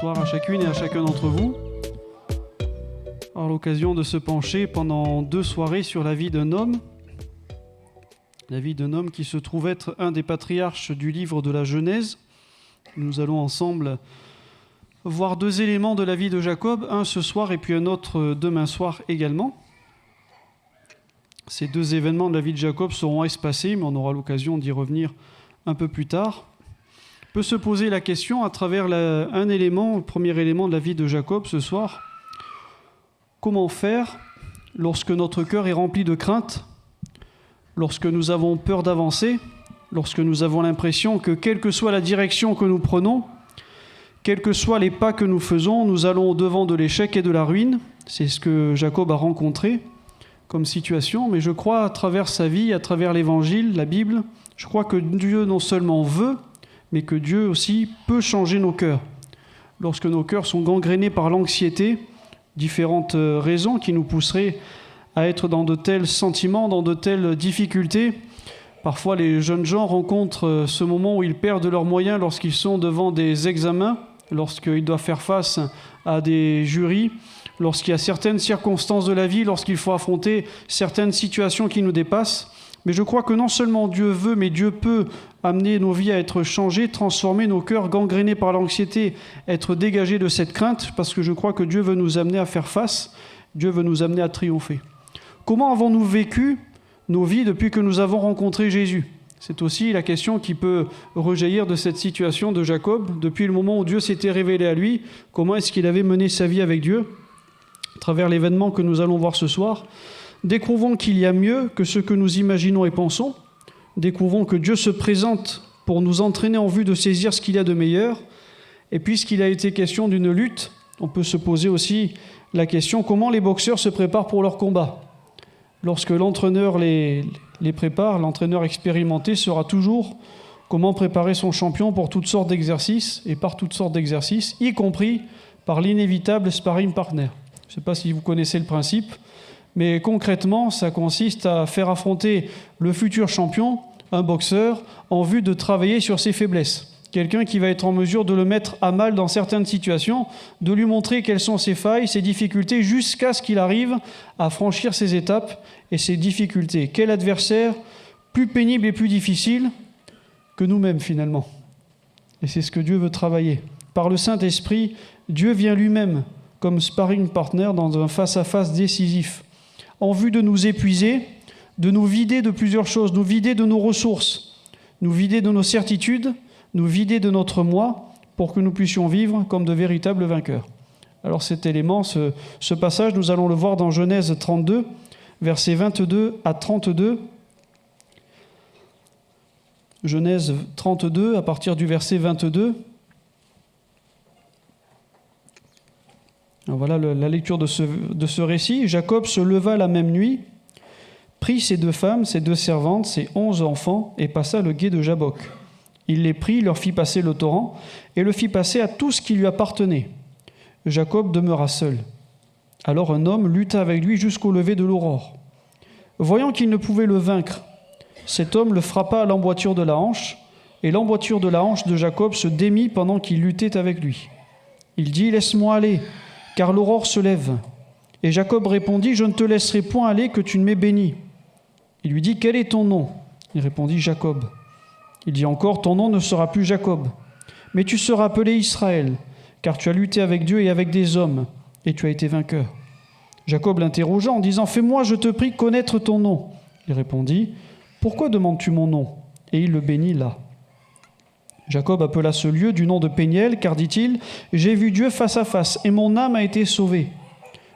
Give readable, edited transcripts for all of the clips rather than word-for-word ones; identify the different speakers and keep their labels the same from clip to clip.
Speaker 1: Bonsoir à chacune et à chacun d'entre vous. À l'occasion de se pencher pendant 2 soirées sur la vie d'un homme qui se trouve être un des patriarches du livre de la Genèse. Nous allons ensemble voir 2 éléments de la vie de Jacob, un ce soir et puis un autre demain soir également. Ces 2 événements de la vie de Jacob seront espacés, mais on aura l'occasion d'y revenir un peu plus tard. On peut se poser la question à travers le premier élément de la vie de Jacob ce soir. Comment faire lorsque notre cœur est rempli de crainte, lorsque nous avons peur d'avancer, lorsque nous avons l'impression que quelle que soit la direction que nous prenons, quels que soient les pas que nous faisons, nous allons au-devant de l'échec et de la ruine. C'est ce que Jacob a rencontré comme situation, mais je crois à travers sa vie, à travers l'Évangile, la Bible, je crois que Dieu non seulement veut, mais que Dieu aussi peut changer nos cœurs. Lorsque nos cœurs sont gangrénés par l'anxiété, différentes raisons qui nous pousseraient à être dans de tels sentiments, dans de telles difficultés. Parfois, les jeunes gens rencontrent ce moment où ils perdent leurs moyens lorsqu'ils sont devant des examens, lorsqu'ils doivent faire face à des jurys, lorsqu'il y a certaines circonstances de la vie, lorsqu'il faut affronter certaines situations qui nous dépassent. Mais je crois que non seulement Dieu veut, mais Dieu peut amener nos vies à être changées, transformer nos cœurs gangrénés par l'anxiété, être dégagés de cette crainte, parce que je crois que Dieu veut nous amener à faire face, Dieu veut nous amener à triompher. Comment avons-nous vécu nos vies depuis que nous avons rencontré Jésus ? C'est aussi la question qui peut rejaillir de cette situation de Jacob. Depuis le moment où Dieu s'était révélé à lui, comment est-ce qu'il avait mené sa vie avec Dieu ? À travers l'événement que nous allons voir ce soir, découvrons qu'il y a mieux que ce que nous imaginons et pensons. Découvrons que Dieu se présente pour nous entraîner en vue de saisir ce qu'il y a de meilleur. Et puisqu'il a été question d'une lutte, on peut se poser aussi la question comment les boxeurs se préparent pour leur combat. Lorsque l'entraîneur les prépare, l'entraîneur expérimenté saura toujours comment préparer son champion pour toutes sortes d'exercices et par toutes sortes d'exercices, y compris par l'inévitable sparring partner. Je ne sais pas si vous connaissez le principe, mais concrètement, ça consiste à faire affronter le futur champion, un boxeur, en vue de travailler sur ses faiblesses. Quelqu'un qui va être en mesure de le mettre à mal dans certaines situations, de lui montrer quelles sont ses failles, ses difficultés, jusqu'à ce qu'il arrive à franchir ses étapes et ses difficultés. Quel adversaire plus pénible et plus difficile que nous-mêmes finalement. Et c'est ce que Dieu veut travailler. Par le Saint-Esprit, Dieu vient lui-même comme sparring partner dans un face-à-face décisif, en vue de nous épuiser, de nous vider de plusieurs choses, nous vider de nos ressources, nous vider de nos certitudes, nous vider de notre moi, pour que nous puissions vivre comme de véritables vainqueurs. Alors cet élément, ce passage, nous allons le voir dans Genèse 32, versets 22 à 32. Genèse 32, à partir du verset 22. Alors voilà la lecture de ce récit. Jacob se leva la même nuit, prit ses 2 femmes, ses 2 servantes, ses 11 enfants, et passa le gué de Jabbok. Il les prit, leur fit passer le torrent, et le fit passer à tout ce qui lui appartenait. Jacob demeura seul. Alors un homme lutta avec lui jusqu'au lever de l'aurore. Voyant qu'il ne pouvait le vaincre, cet homme le frappa à l'emboîture de la hanche, et l'emboîture de la hanche de Jacob se démit pendant qu'il luttait avec lui. Il dit « Laisse-moi aller, car l'aurore se lève. » Et Jacob répondit « Je ne te laisserai point aller que tu ne m'aies béni. » Il lui dit « Quel est ton nom ?» Il répondit « Jacob. » Il dit encore « Ton nom ne sera plus Jacob, mais tu seras appelé Israël, car tu as lutté avec Dieu et avec des hommes, et tu as été vainqueur. » Jacob l'interrogea en disant « Fais-moi, je te prie, connaître ton nom. » Il répondit « Pourquoi demandes-tu mon nom ?» Et il le bénit là. Jacob appela ce lieu du nom de Péniel, car, dit-il, « J'ai vu Dieu face à face, et mon âme a été sauvée. »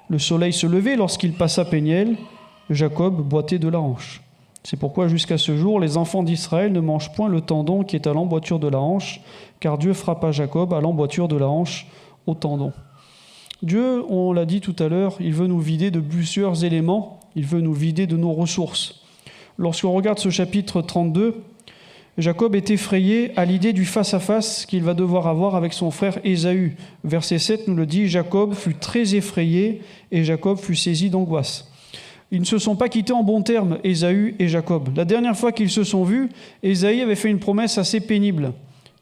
Speaker 1: Le soleil se levait lorsqu'il passa Péniel. Jacob boitait de la hanche. C'est pourquoi jusqu'à ce jour, les enfants d'Israël ne mangent point le tendon qui est à l'emboîture de la hanche, car Dieu frappa Jacob à l'emboîture de la hanche au tendon. Dieu, on l'a dit tout à l'heure, il veut nous vider de plusieurs éléments, il veut nous vider de nos ressources. Lorsqu'on regarde ce chapitre 32, Jacob est effrayé à l'idée du face-à-face qu'il va devoir avoir avec son frère Ésaü. Verset 7 nous le dit, Jacob fut très effrayé et Jacob fut saisi d'angoisse. Ils ne se sont pas quittés en bons termes, Ésaü et Jacob. La dernière fois qu'ils se sont vus, Ésaü avait fait une promesse assez pénible.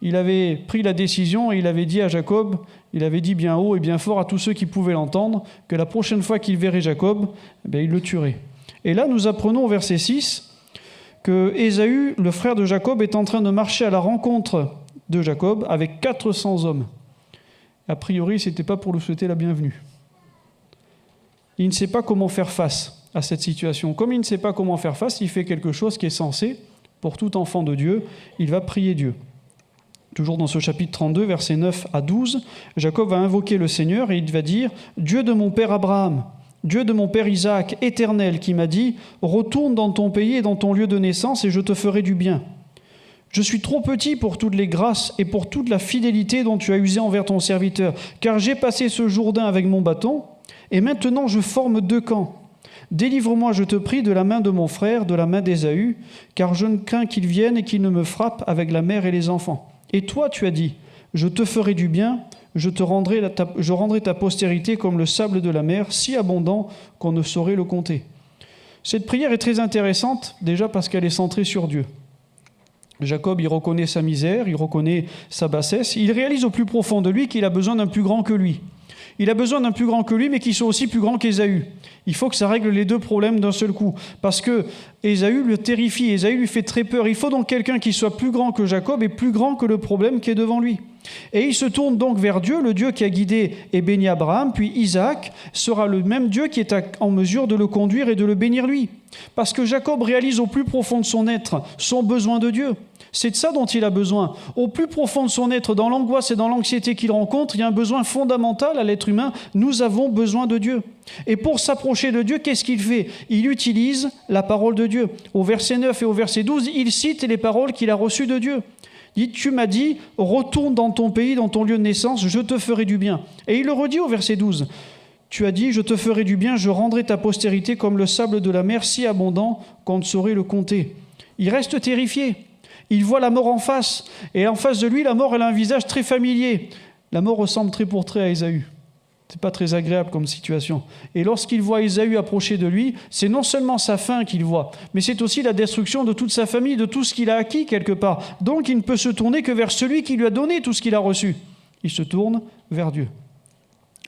Speaker 1: il avait pris la décision et il avait dit à Jacob, il avait dit bien haut et bien fort à tous ceux qui pouvaient l'entendre, que la prochaine fois qu'il verrait Jacob, il le tuerait. Et là, nous apprenons au verset 6 que Ésaü, le frère de Jacob, est en train de marcher à la rencontre de Jacob avec 400 hommes. A priori, ce n'était pas pour lui souhaiter la bienvenue. Il ne sait pas comment faire face à cette situation. Comme il ne sait pas comment faire face, il fait quelque chose qui est censé, pour tout enfant de Dieu, il va prier Dieu. Toujours dans ce chapitre 32, versets 9 à 12, Jacob va invoquer le Seigneur et il va dire « Dieu de mon père Abraham, Dieu de mon père Isaac, éternel, qui m'a dit « Retourne dans ton pays et dans ton lieu de naissance et je te ferai du bien. Je suis trop petit pour toutes les grâces et pour toute la fidélité dont tu as usé envers ton serviteur, car j'ai passé ce Jourdain avec mon bâton, et maintenant je forme 2 camps. Délivre-moi, je te prie, de la main de mon frère, de la main d'Ésaü, car je ne crains qu'il vienne et qu'il ne me frappe avec la mère et les enfants. Et toi, tu as dit, je te ferai du bien, je rendrai ta postérité comme le sable de la mer, si abondant qu'on ne saurait le compter. » Cette prière est très intéressante, déjà parce qu'elle est centrée sur Dieu. Jacob, il reconnaît sa misère, il reconnaît sa bassesse, il réalise au plus profond de lui qu'il a besoin d'un plus grand que lui. Il a besoin d'un plus grand que lui, mais qui soit aussi plus grand qu'Ésaü. Il faut que ça règle les 2 problèmes d'un seul coup. Parce que Ésaü le terrifie, Ésaü lui fait très peur. Il faut donc quelqu'un qui soit plus grand que Jacob et plus grand que le problème qui est devant lui. Et il se tourne donc vers Dieu, le Dieu qui a guidé et béni Abraham, puis Isaac sera le même Dieu qui est en mesure de le conduire et de le bénir lui. Parce que Jacob réalise au plus profond de son être son besoin de Dieu. C'est de ça dont il a besoin. Au plus profond de son être, dans l'angoisse et dans l'anxiété qu'il rencontre, il y a un besoin fondamental à l'être humain. Nous avons besoin de Dieu. Et pour s'approcher de Dieu, qu'est-ce qu'il fait ? Il utilise la parole de Dieu. Au verset 9 et au verset 12, il cite les paroles qu'il a reçues de Dieu. Il dit, tu m'as dit, retourne dans ton pays, dans ton lieu de naissance, je te ferai du bien. Et il le redit au verset 12. Tu as dit, je te ferai du bien, je rendrai ta postérité comme le sable de la mer, si abondant qu'on ne saurait le compter. Il reste terrifié. Il voit la mort en face. Et en face de lui, la mort, elle a un visage très familier. La mort ressemble trait pour trait à Ésaü. C'est pas très agréable comme situation. Et lorsqu'il voit Ésaü approcher de lui, c'est non seulement sa fin qu'il voit, mais c'est aussi la destruction de toute sa famille, de tout ce qu'il a acquis quelque part. Donc il ne peut se tourner que vers celui qui lui a donné tout ce qu'il a reçu. Il se tourne vers Dieu.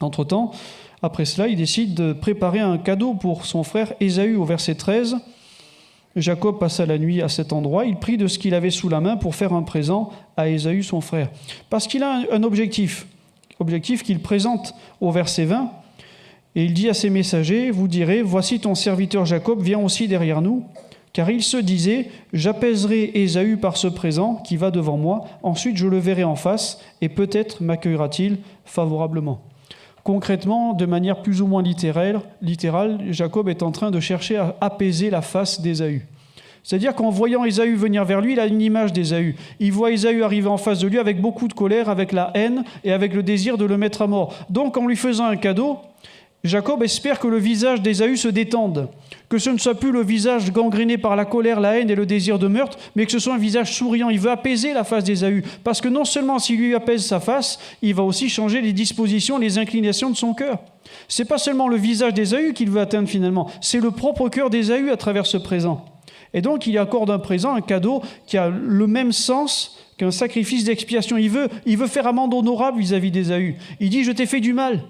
Speaker 1: Entre-temps, après cela, il décide de préparer un cadeau pour son frère Ésaü au verset 13. Jacob passa la nuit à cet endroit. Il prit de ce qu'il avait sous la main pour faire un présent à Ésaü, son frère. Parce qu'il a un objectif qu'il présente au verset 20. Et il dit à ses messagers, vous direz, voici ton serviteur Jacob vient aussi derrière nous. Car il se disait, j'apaiserai Ésaü par ce présent qui va devant moi. Ensuite, je le verrai en face et peut-être m'accueillera-t-il favorablement. Concrètement, de manière plus ou moins littérale, Jacob est en train de chercher à apaiser la face d'Ésaü. C'est-à-dire qu'en voyant Ésaü venir vers lui, il a une image d'Ésaü. Il voit Ésaü arriver en face de lui avec beaucoup de colère, avec la haine et avec le désir de le mettre à mort. Donc, en lui faisant un cadeau, Jacob espère que le visage d'Ésaü se détende, que ce ne soit plus le visage gangréné par la colère, la haine et le désir de meurtre, mais que ce soit un visage souriant. Il veut apaiser la face d'Ésaü, parce que non seulement s'il lui apaise sa face, il va aussi changer les dispositions, les inclinations de son cœur. C'est pas seulement le visage d'Ésaü qu'il veut atteindre finalement, c'est le propre cœur d'Ésaü à travers ce présent. Et donc il accorde un présent, un cadeau qui a le même sens qu'un sacrifice d'expiation. Il veut faire amende honorable vis-à-vis d'Ésaü. Il dit, je t'ai fait du mal.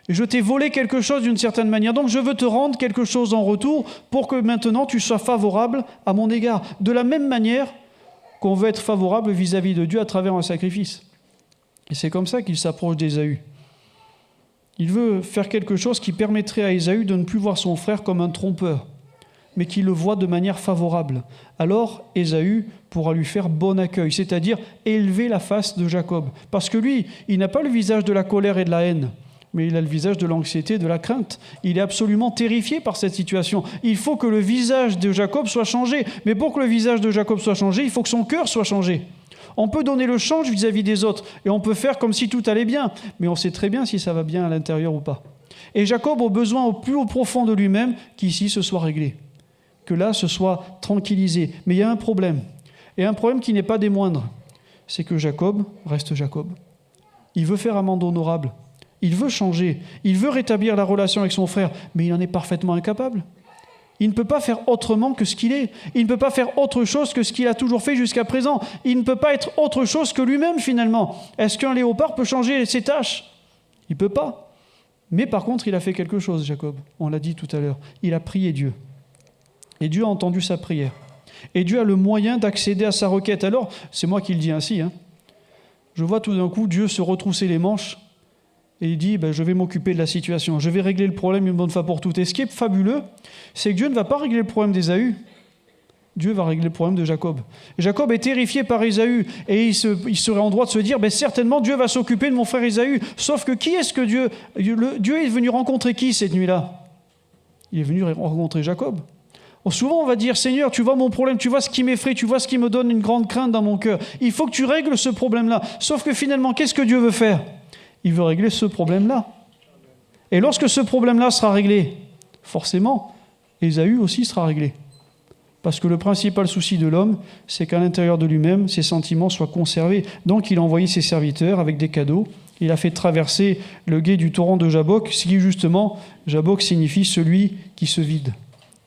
Speaker 1: Je t'ai volé quelque chose d'une certaine manière, donc je veux te rendre quelque chose en retour pour que maintenant tu sois favorable à mon égard. De la même manière qu'on veut être favorable vis-à-vis de Dieu à travers un sacrifice. Et c'est comme ça qu'il s'approche d'Ésaü. Il veut faire quelque chose qui permettrait à Ésaü de ne plus voir son frère comme un trompeur, mais qu'il le voit de manière favorable. Alors Ésaü pourra lui faire bon accueil, c'est-à-dire élever la face de Jacob. Parce que lui, il n'a pas le visage de la colère et de la haine, mais il a le visage de l'anxiété, de la crainte. Il est absolument terrifié par cette situation. Il faut que le visage de Jacob soit changé. Mais pour que le visage de Jacob soit changé, il faut que son cœur soit changé. On peut donner le change vis-à-vis des autres, et on peut faire comme si tout allait bien, mais on sait très bien si ça va bien à l'intérieur ou pas. Et Jacob a besoin au plus haut profond de lui-même qu'ici ce soit réglé, que là ce soit tranquillisé. Mais il y a un problème, et un problème qui n'est pas des moindres, c'est que Jacob reste Jacob. Il veut faire amende honorable. Il veut changer, il veut rétablir la relation avec son frère, mais il en est parfaitement incapable. Il ne peut pas faire autrement que ce qu'il est. Il ne peut pas faire autre chose que ce qu'il a toujours fait jusqu'à présent. Il ne peut pas être autre chose que lui-même finalement. Est-ce qu'un léopard peut changer ses taches? Il ne peut pas. Mais par contre, il a fait quelque chose, Jacob. On l'a dit tout à l'heure. Il a prié Dieu. Et Dieu a entendu sa prière. Et Dieu a le moyen d'accéder à sa requête. Alors, c'est moi qui le dis ainsi. Je vois tout d'un coup Dieu se retrousser les manches et il dit, je vais m'occuper de la situation. Je vais régler le problème une bonne fois pour toutes. Et ce qui est fabuleux, c'est que Dieu ne va pas régler le problème d'Ésaü. Dieu va régler le problème de Jacob. Et Jacob est terrifié par Ésaü et il serait en droit de se dire, certainement Dieu va s'occuper de mon frère Ésaü. Sauf que qui est-ce que Dieu est venu rencontrer qui cette nuit-là? Il est venu rencontrer Jacob. Souvent on va dire, Seigneur, tu vois mon problème, tu vois ce qui m'effraie, tu vois ce qui me donne une grande crainte dans mon cœur. Il faut que tu règles ce problème-là. Sauf que finalement, qu'est-ce que Dieu veut faire? Il veut régler ce problème-là. Et lorsque ce problème-là sera réglé, forcément, Ésaü aussi sera réglé. Parce que le principal souci de l'homme, c'est qu'à l'intérieur de lui-même, ses sentiments soient conservés. Donc il a envoyé ses serviteurs avec des cadeaux. Il a fait traverser le gué du torrent de Jabbok, ce qui justement, Jabbok signifie celui qui se vide.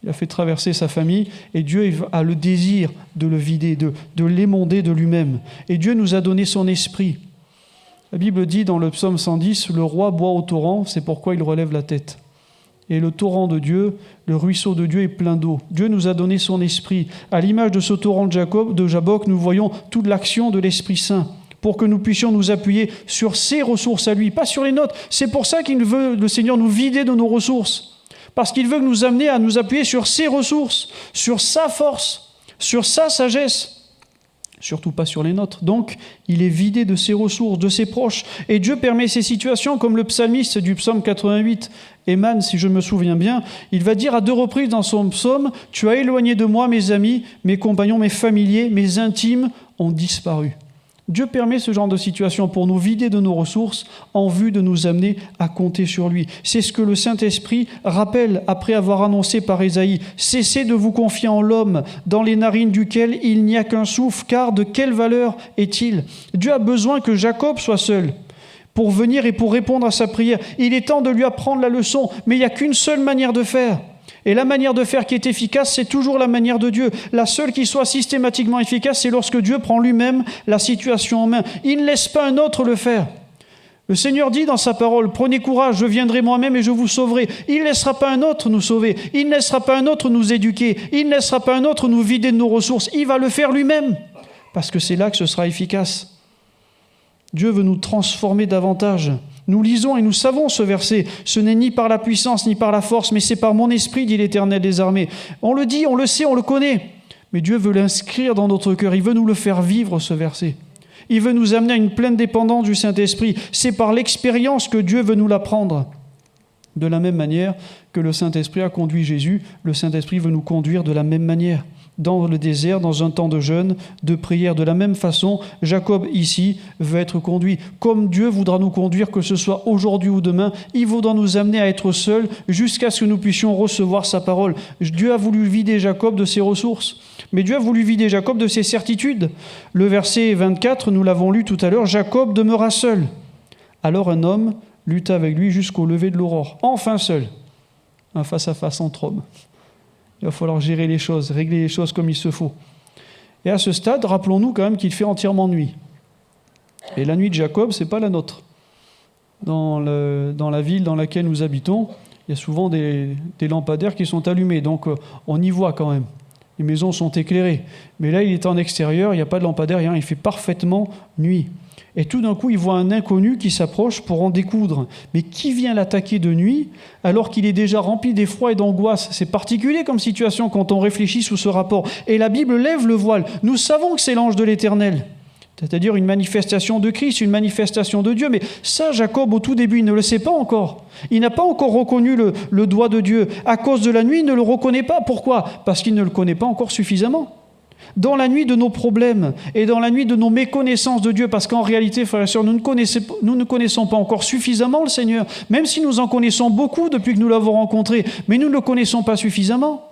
Speaker 1: Il a fait traverser sa famille et Dieu a le désir de le vider, de l'émonder de lui-même. Et Dieu nous a donné son esprit. La Bible dit dans le psaume 110, « Le roi boit au torrent, c'est pourquoi il relève la tête. » Et le torrent de Dieu, le ruisseau de Dieu est plein d'eau. Dieu nous a donné son esprit. À l'image de ce torrent de Jabbok, nous voyons toute l'action de l'Esprit Saint pour que nous puissions nous appuyer sur ses ressources à lui, pas sur les nôtres. C'est pour ça qu'il veut, le Seigneur, nous vider de nos ressources. Parce qu'il veut nous amener à nous appuyer sur ses ressources, sur sa force, sur sa sagesse. Surtout pas sur les nôtres. Donc, il est vidé de ses ressources, de ses proches. Et Dieu permet ces situations, comme le psalmiste du psaume 88, Éman, si je me souviens bien, il va dire à 2 reprises dans son psaume, « Tu as éloigné de moi mes amis, mes compagnons, mes familiers, mes intimes ont disparu. » Dieu permet ce genre de situation pour nous vider de nos ressources en vue de nous amener à compter sur lui. C'est ce que le Saint-Esprit rappelle après avoir annoncé par Ésaïe. « Cessez de vous confier en l'homme, dans les narines duquel il n'y a qu'un souffle, car de quelle valeur est-il » Dieu a besoin que Jacob soit seul pour venir et pour répondre à sa prière. Il est temps de lui apprendre la leçon, mais il n'y a qu'une seule manière de faire. Et la manière de faire qui est efficace, c'est toujours la manière de Dieu. La seule qui soit systématiquement efficace, c'est lorsque Dieu prend lui-même la situation en main. Il ne laisse pas un autre le faire. Le Seigneur dit dans sa parole, « Prenez courage, je viendrai moi-même et je vous sauverai. » Il ne laissera pas un autre nous sauver. Il ne laissera pas un autre nous éduquer. Il ne laissera pas un autre nous vider de nos ressources. Il va le faire lui-même, parce que c'est là que ce sera efficace. Dieu veut nous transformer davantage. Nous lisons et nous savons ce verset. Ce n'est ni par la puissance ni par la force, mais c'est par mon esprit, dit l'Éternel des armées. On le dit, on le sait, on le connaît. Mais Dieu veut l'inscrire dans notre cœur. Il veut nous le faire vivre, ce verset. Il veut nous amener à une pleine dépendance du Saint-Esprit. C'est par l'expérience que Dieu veut nous l'apprendre. De la même manière que le Saint-Esprit a conduit Jésus, le Saint-Esprit veut nous conduire de la même manière. Dans le désert, dans un temps de jeûne, de prière. De la même façon, Jacob, ici, veut être conduit. Comme Dieu voudra nous conduire, que ce soit aujourd'hui ou demain, il voudra nous amener à être seuls jusqu'à ce que nous puissions recevoir sa parole. Dieu a voulu vider Jacob de ses ressources, mais Dieu a voulu vider Jacob de ses certitudes. Le verset 24, nous l'avons lu tout à l'heure, « Jacob demeura seul. Alors un homme lutta avec lui jusqu'au lever de l'aurore. » Enfin seul. Un face-à-face entre hommes. Il va falloir gérer les choses, régler les choses comme il se faut. Et à ce stade, rappelons-nous quand même qu'il fait entièrement nuit. Et la nuit de Jacob, ce n'est pas la nôtre. Dans la ville dans laquelle nous habitons, il y a souvent des lampadaires qui sont allumés, donc on y voit quand même. Les maisons sont éclairées. Mais là, il est en extérieur, il n'y a pas de lampadaire, rien, il fait parfaitement nuit. Et tout d'un coup, il voit un inconnu qui s'approche pour en découdre. Mais qui vient l'attaquer de nuit alors qu'il est déjà rempli d'effroi et d'angoisse? C'est particulier comme situation quand on réfléchit sous ce rapport. Et la Bible lève le voile. Nous savons que c'est l'ange de l'Éternel, c'est-à-dire une manifestation de Christ, une manifestation de Dieu. Mais ça, Jacob, au tout début, il ne le sait pas encore. Il n'a pas encore reconnu le doigt de Dieu. À cause de la nuit, il ne le reconnaît pas. Pourquoi? Parce qu'il ne le connaît pas encore suffisamment. Dans la nuit de nos problèmes et dans la nuit de nos méconnaissances de Dieu, parce qu'en réalité, frères et sœurs, nous ne connaissons pas encore suffisamment le Seigneur, même si nous en connaissons beaucoup depuis que nous l'avons rencontré, mais nous ne le connaissons pas suffisamment.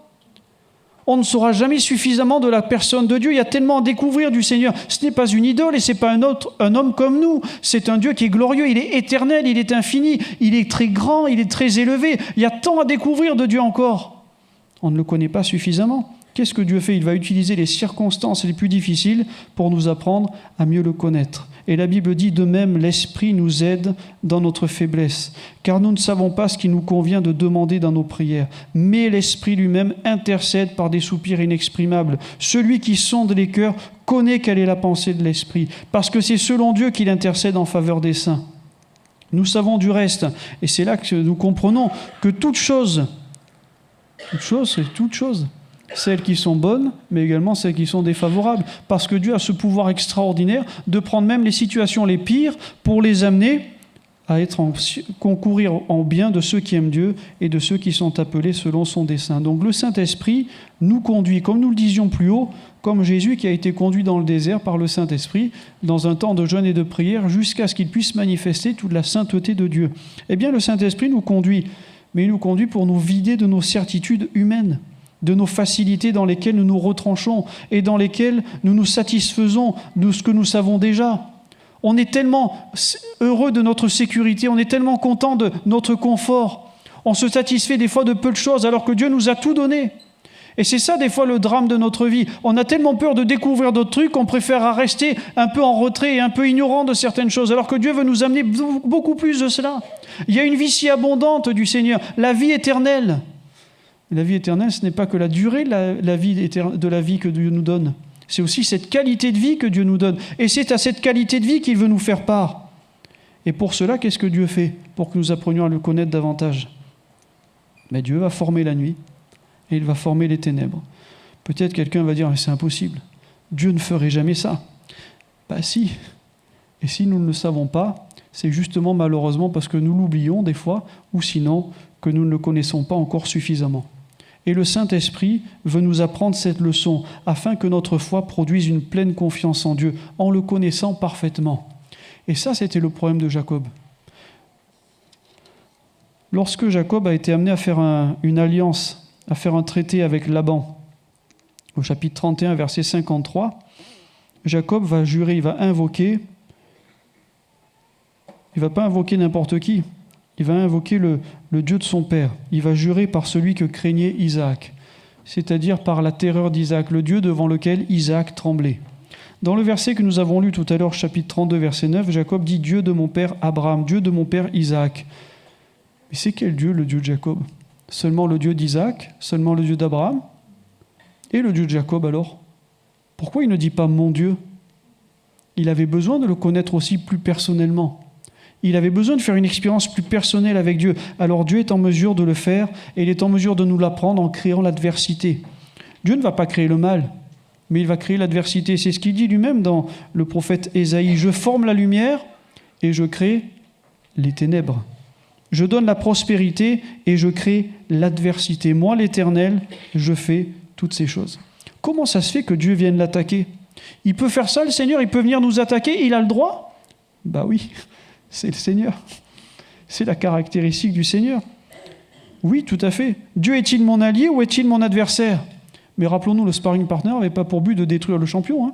Speaker 1: On ne saura jamais suffisamment de la personne de Dieu. Il y a tellement à découvrir du Seigneur. Ce n'est pas une idole et ce n'est pas un homme comme nous. C'est un Dieu qui est glorieux, il est éternel, il est infini, il est très grand, il est très élevé. Il y a tant à découvrir de Dieu encore. On ne le connaît pas suffisamment. Qu'est-ce que Dieu fait? Il va utiliser les circonstances les plus difficiles pour nous apprendre à mieux le connaître. Et la Bible dit, de même, l'Esprit nous aide dans notre faiblesse, car nous ne savons pas ce qu'il nous convient de demander dans nos prières. Mais l'Esprit lui-même intercède par des soupirs inexprimables. Celui qui sonde les cœurs connaît quelle est la pensée de l'Esprit, parce que c'est selon Dieu qu'il intercède en faveur des saints. Nous savons du reste, et c'est là que nous comprenons que toute chose, c'est toute chose, celles qui sont bonnes, mais également celles qui sont défavorables. Parce que Dieu a ce pouvoir extraordinaire de prendre même les situations les pires pour les amener à concourir en bien de ceux qui aiment Dieu et de ceux qui sont appelés selon son dessein. Donc le Saint-Esprit nous conduit, comme nous le disions plus haut, comme Jésus qui a été conduit dans le désert par le Saint-Esprit, dans un temps de jeûne et de prière, jusqu'à ce qu'il puisse manifester toute la sainteté de Dieu. Eh bien, le Saint-Esprit nous conduit, mais il nous conduit pour nous vider de nos certitudes humaines, de nos facilités dans lesquelles nous nous retranchons et dans lesquelles nous nous satisfaisons de ce que nous savons déjà. On est tellement heureux de notre sécurité, on est tellement content de notre confort. On se satisfait des fois de peu de choses alors que Dieu nous a tout donné. Et c'est ça des fois le drame de notre vie. On a tellement peur de découvrir d'autres trucs qu'on préfère rester un peu en retrait et un peu ignorant de certaines choses, alors que Dieu veut nous amener beaucoup plus de cela. Il y a une vie si abondante du Seigneur, la vie éternelle. La vie éternelle, ce n'est pas que la durée de la vie que Dieu nous donne. C'est aussi cette qualité de vie que Dieu nous donne. Et c'est à cette qualité de vie qu'il veut nous faire part. Et pour cela, qu'est-ce que Dieu fait pour que nous apprenions à le connaître davantage? Mais Dieu va former la nuit et il va former les ténèbres. Peut-être quelqu'un va dire « c'est impossible, Dieu ne ferait jamais ça ». Ben si. Et si nous ne le savons pas, c'est justement malheureusement parce que nous l'oublions des fois, ou sinon que nous ne le connaissons pas encore suffisamment. Et le Saint-Esprit veut nous apprendre cette leçon afin que notre foi produise une pleine confiance en Dieu, en le connaissant parfaitement. Et ça, c'était le problème de Jacob. Lorsque Jacob a été amené à faire une alliance, à faire un traité avec Laban, au chapitre 31, verset 53, Jacob va jurer, il va invoquer, il ne va pas invoquer n'importe qui, il va invoquer le Dieu de son père. Il va jurer par celui que craignait Isaac, c'est-à-dire par la terreur d'Isaac, le Dieu devant lequel Isaac tremblait. Dans le verset que nous avons lu tout à l'heure, chapitre 32, verset 9, Jacob dit « Dieu de mon père Abraham, Dieu de mon père Isaac ». Mais c'est quel Dieu, le Dieu de Jacob? Seulement le Dieu d'Isaac? Seulement le Dieu d'Abraham? Et le Dieu de Jacob alors? Pourquoi il ne dit pas « mon Dieu » ? Il avait besoin de le connaître aussi plus personnellement. Il avait besoin de faire une expérience plus personnelle avec Dieu. Alors Dieu est en mesure de le faire et il est en mesure de nous l'apprendre en créant l'adversité. Dieu ne va pas créer le mal, mais il va créer l'adversité. C'est ce qu'il dit lui-même dans le prophète Ésaïe. « Je forme la lumière et je crée les ténèbres. Je donne la prospérité et je crée l'adversité. Moi, l'Éternel, je fais toutes ces choses. » Comment ça se fait que Dieu vienne l'attaquer? Il peut faire ça, le Seigneur, il peut venir nous attaquer, il a le droit? Bah oui. C'est le Seigneur. C'est la caractéristique du Seigneur. Oui, tout à fait. Dieu est-il mon allié ou est-il mon adversaire? Mais rappelons-nous, le sparring partner n'avait pas pour but de détruire le champion. Hein.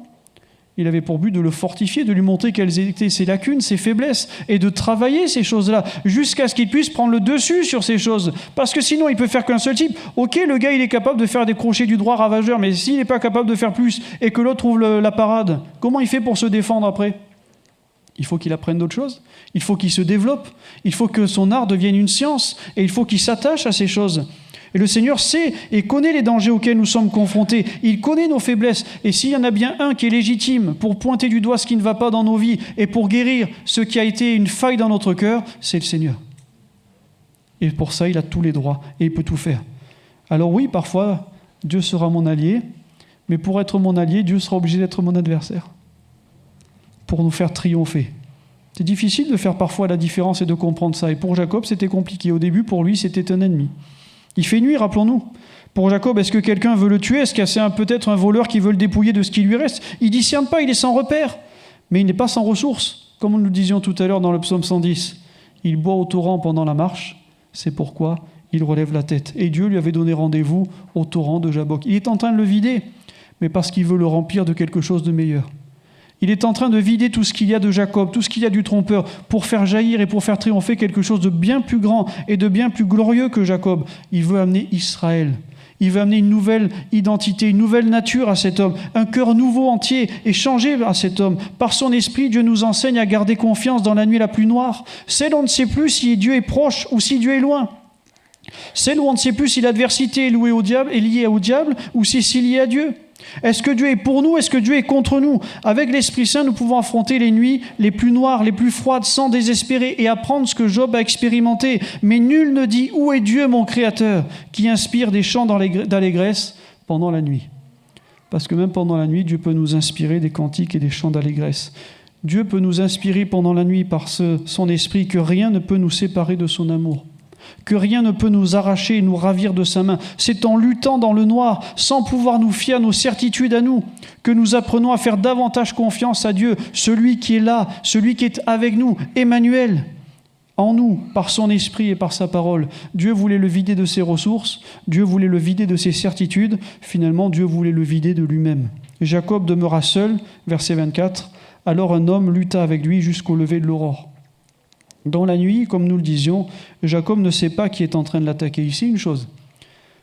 Speaker 1: Il avait pour but de le fortifier, de lui montrer quelles étaient ses lacunes, ses faiblesses, et de travailler ces choses-là, jusqu'à ce qu'il puisse prendre le dessus sur ces choses. Parce que sinon, il peut faire qu'un seul type. Ok, le gars, il est capable de faire des crochets du droit ravageurs, mais s'il n'est pas capable de faire plus, et que l'autre trouve la parade, comment il fait pour se défendre après? Il faut qu'il apprenne d'autres choses. Il faut qu'il se développe. Il faut que son art devienne une science. Et il faut qu'il s'attache à ces choses. Et le Seigneur sait et connaît les dangers auxquels nous sommes confrontés. Il connaît nos faiblesses. Et s'il y en a bien un qui est légitime pour pointer du doigt ce qui ne va pas dans nos vies et pour guérir ce qui a été une faille dans notre cœur, c'est le Seigneur. Et pour ça, il a tous les droits et il peut tout faire. Alors oui, parfois, Dieu sera mon allié. Mais pour être mon allié, Dieu sera obligé d'être mon adversaire. Pour nous faire triompher. C'est difficile de faire parfois la différence et de comprendre ça. Et pour Jacob, c'était compliqué. Au début, pour lui, c'était un ennemi. Il fait nuit, rappelons-nous. Pour Jacob, est-ce que quelqu'un veut le tuer? Est-ce que c'est peut-être un voleur qui veut le dépouiller de ce qui lui reste? Il ne discerne pas, il est sans repère. Mais il n'est pas sans ressources. Comme nous le disions tout à l'heure dans le psaume 110. Il boit au torrent pendant la marche. C'est pourquoi il relève la tête. Et Dieu lui avait donné rendez-vous au torrent de Jabbok. Il est en train de le vider, mais parce qu'il veut le remplir de quelque chose de meilleur. Il est en train de vider tout ce qu'il y a de Jacob, tout ce qu'il y a du trompeur, pour faire jaillir et pour faire triompher quelque chose de bien plus grand et de bien plus glorieux que Jacob. Il veut amener Israël. Il veut amener une nouvelle identité, une nouvelle nature à cet homme, un cœur nouveau, entier et changé à cet homme. Par son esprit, Dieu nous enseigne à garder confiance dans la nuit la plus noire, celle où on ne sait plus si Dieu est proche ou si Dieu est loin. Celle où on ne sait plus si l'adversité est liée au diable ou si c'est lié à Dieu. Est-ce que Dieu est pour nous? Est-ce que Dieu est contre nous? Avec l'Esprit Saint, nous pouvons affronter les nuits les plus noires, les plus froides, sans désespérer et apprendre ce que Job a expérimenté. Mais nul ne dit « Où est Dieu, mon Créateur ?» qui inspire des chants d'allégresse pendant la nuit. Parce que même pendant la nuit, Dieu peut nous inspirer des cantiques et des chants d'allégresse. Dieu peut nous inspirer pendant la nuit par son Esprit que rien ne peut nous séparer de son amour. Que rien ne peut nous arracher et nous ravir de sa main. C'est en luttant dans le noir, sans pouvoir nous fier à nos certitudes à nous, que nous apprenons à faire davantage confiance à Dieu, celui qui est là, celui qui est avec nous, Emmanuel, en nous, par son esprit et par sa parole. Dieu voulait le vider de ses ressources, Dieu voulait le vider de ses certitudes, finalement Dieu voulait le vider de lui-même. Jacob demeura seul, verset 24, alors un homme lutta avec lui jusqu'au lever de l'aurore. Dans la nuit, comme nous le disions, Jacob ne sait pas qui est en train de l'attaquer. Ici, une chose,